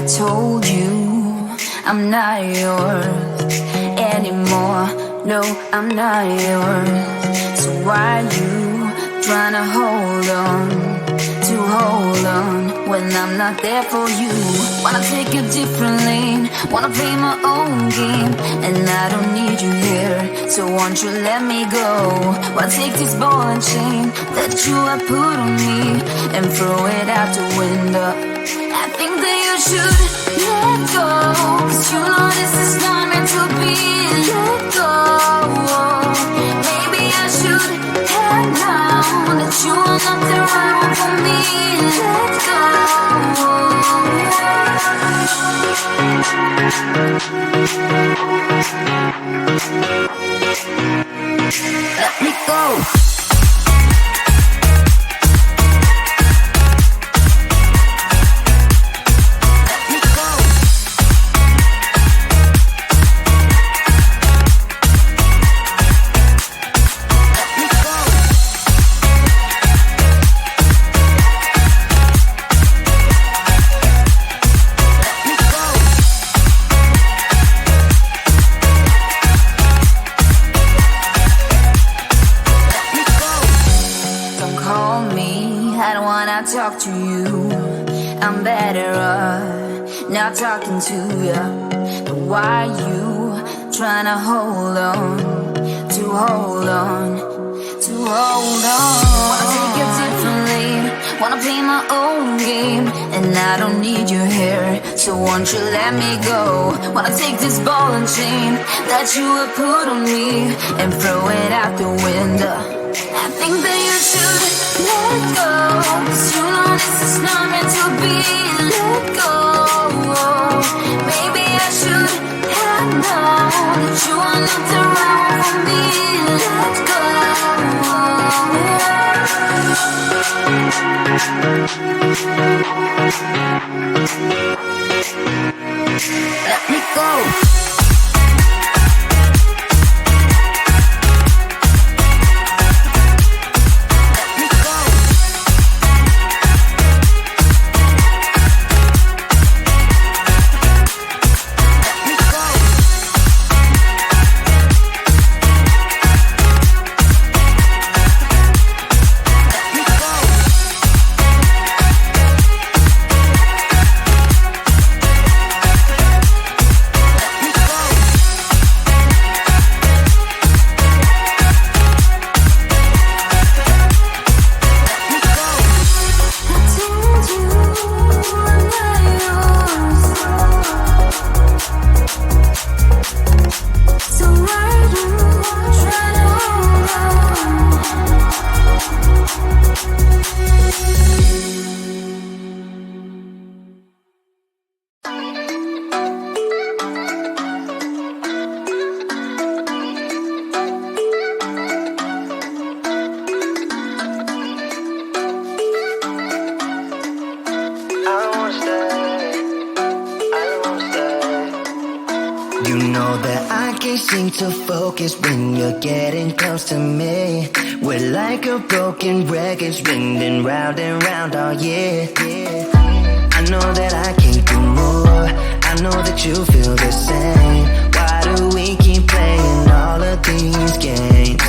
told you I'm not yours anymore. No, I'm not yours. So why you tryna hold on when I'm not there for you? Wanna take a different lane, wanna play my own game, and I don't need you here. So won't you let me go? Wanna take this ball and chain that you have put on me and throw it out the window. I think that you should let go, 'cause you know this is not meant to be. Let go. Maybe I should have known that you are not the right one for me. Let go. Let me go. Talk to you, I'm better off not talking to you. But why you tryna hold on? Wanna take a different lane, wanna play my own game, and I don't need you here. So won't you let me go? Wanna take this ball and chain that you have put on me and throw it out the window. I think that you should let go, 'cause you know this is not meant to be. Let go. Maybe I should have known that you are not the right one for me. Let go. Let me go. You know that I can't seem to focus when you're getting close to me. We're like a broken record spinning round and round all year. I know that I can't do more. I know that you feel the same. Why do we keep playing all of these games?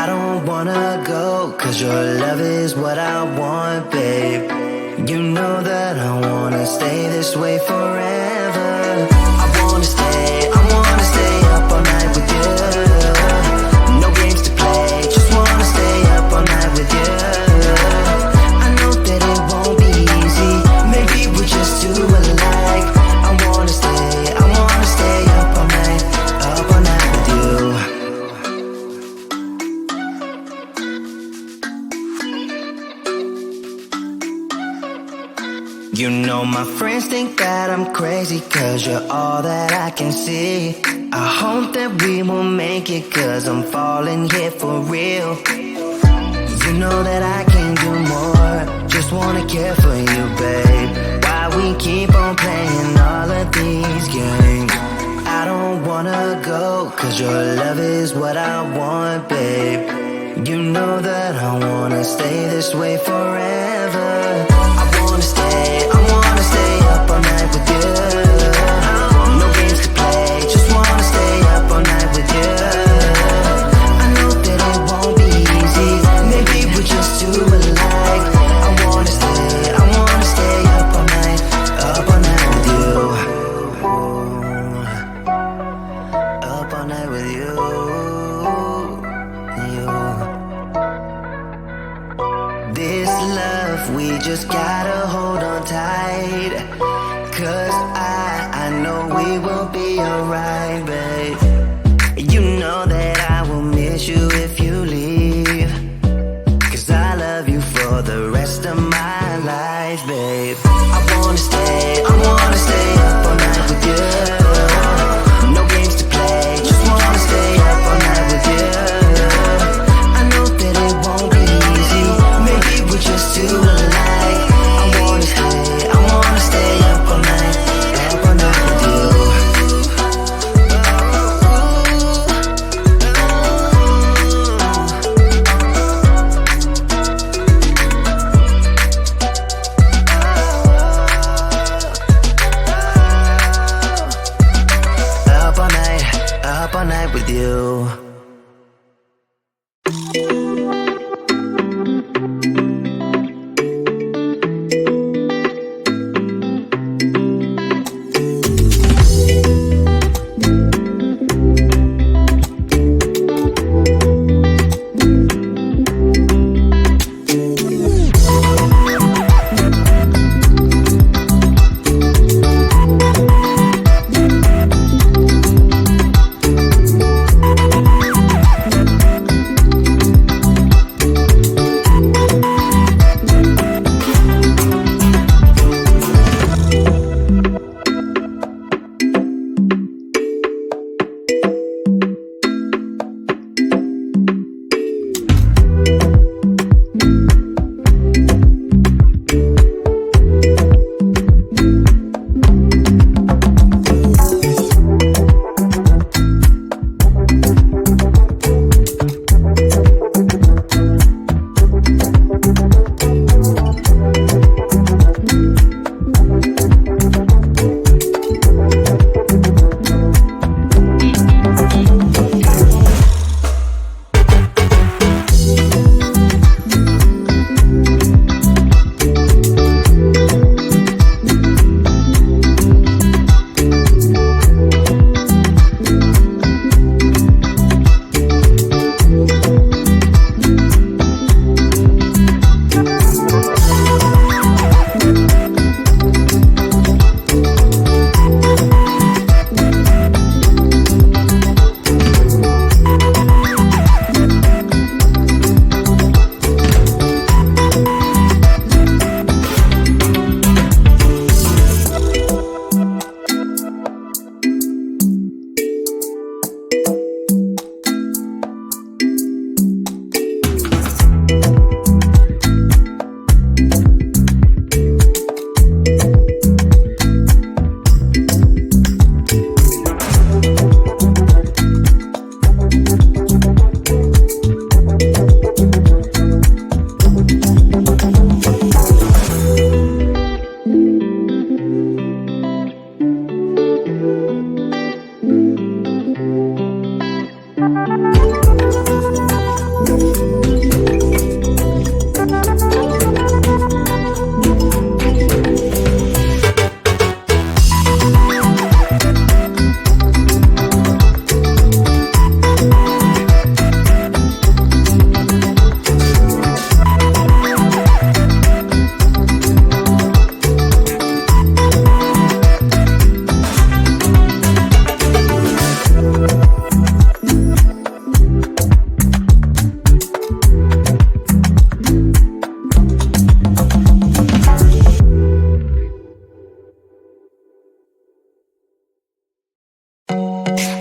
I don't wanna go, 'cause your love is what I want, babe. You know that I wanna stay this way forever. I wanna stay up all night with you. No games to play, just wanna stay up all night with you. I know that it won't be easy, maybe we're just too alike. I wanna stay up all night with you. You know my friends think that I'm crazy, 'cause you're all that I can see. I hope that we will make it, 'cause I'm falling here for real. You know that I can do more, just wanna care for you, babe. Why we keep on playing all of these games? I don't wanna go, 'cause your love is what I want, babe. You know that I wanna stay this way forever. I wanna stay up all night with you. Cause I know we will be alright, babe. You know that I will miss you if you leave. Cause I love you for the rest of my life, babe. I wanna stay up all night with you. No games to play, just wanna stay up all night with you. I know that it won't be easy, maybe we're just too alike. I wanna stay up all night with you. Up all night with you.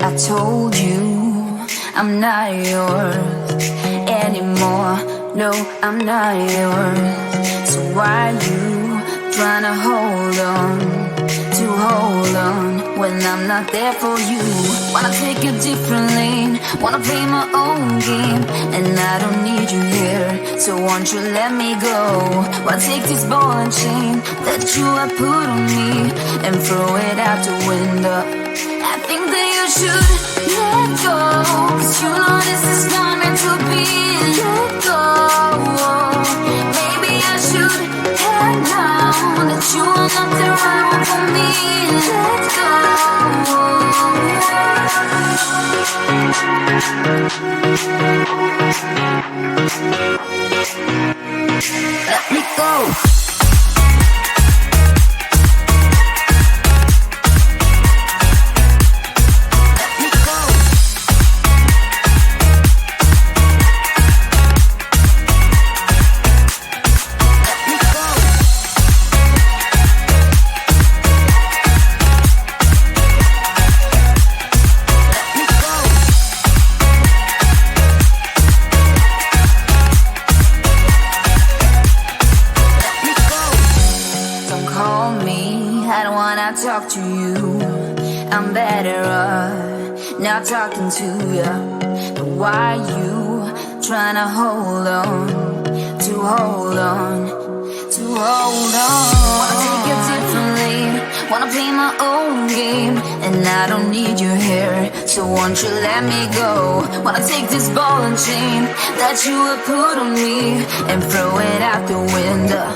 I told you I'm not yours anymore. No, I'm not yours. So why you trying to hold on when I'm not there for you? Wanna take a different lane, wanna play my own game, and I don't need you here, so won't you let me go? Why take this ball and chain that you have put on me and throw it out the window? I think that you should let go, 'cause you know this is not meant to be. Let go. Maybe I should have known that you are not the right one for me. Let go. Let me go. wanna talk to you. I'm better off not talking to you. But why you trying to hold on, to hold on, to hold on? Wanna take it differently, wanna play my own game, and I don't need your hair, so won't you let me go? Wanna take this ball and chain that you have put on me and throw it out the window.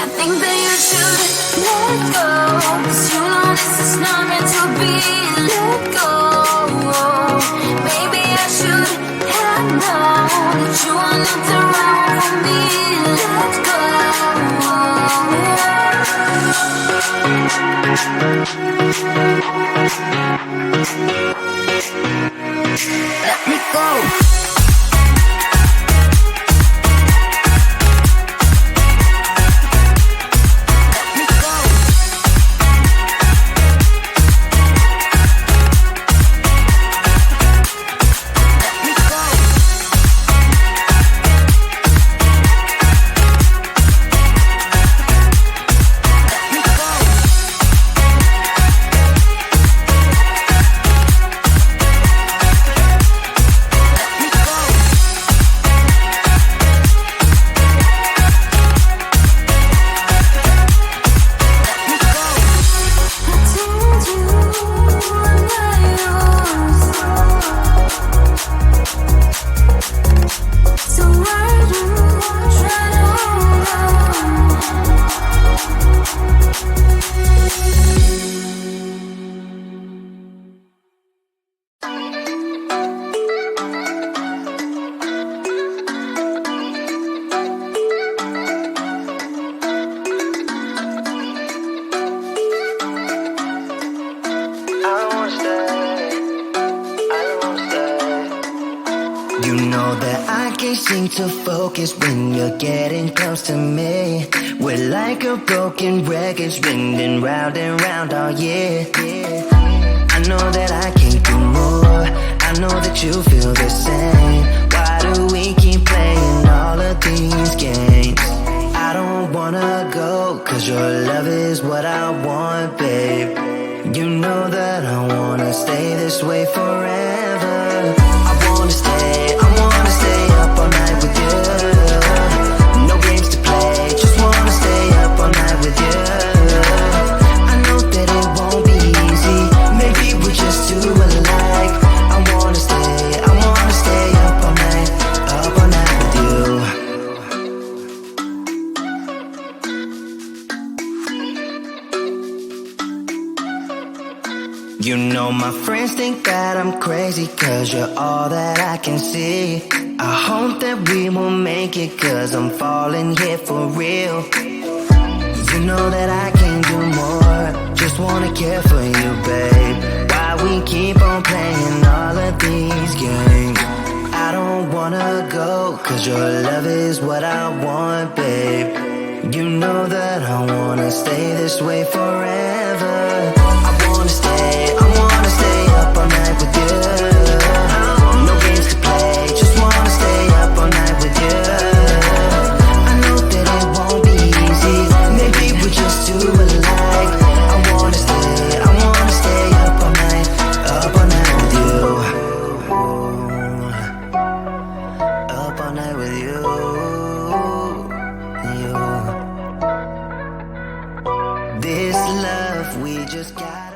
I think that you should let go, 'cause you know this is not meant to be. Let go. Maybe I should have known that you are not the right one for me. Let go. Let me go. You know that I can't seem to focus when you're getting close to me. We're like a broken record, ringing round and round all year. I know that I can't do more. I know that you feel the same. Why do we keep playing all of these games? I don't wanna go, 'cause your love is what I want, babe. You know that I wanna stay this way forever. I wanna stay up all night with you. No games to play, just wanna stay up all night with you. I know that it won't be easy, maybe we're just too alike. I wanna stay up all night with you. You know my friends think that I'm crazy, 'cause you're all that I can see. I hope that we will make it, 'cause I'm falling here for real. You know that I can't do more, just wanna care for you, babe. Why we keep on playing all of these games? I don't wanna go, 'cause your love is what I want, babe. You know that I wanna stay this way forever. I wanna stay up all night with you. No games to play, just wanna stay up all night with you. I know that it won't be easy, maybe we're just too alike. I wanna stay up all night with you. Up all night with you. This love we just got.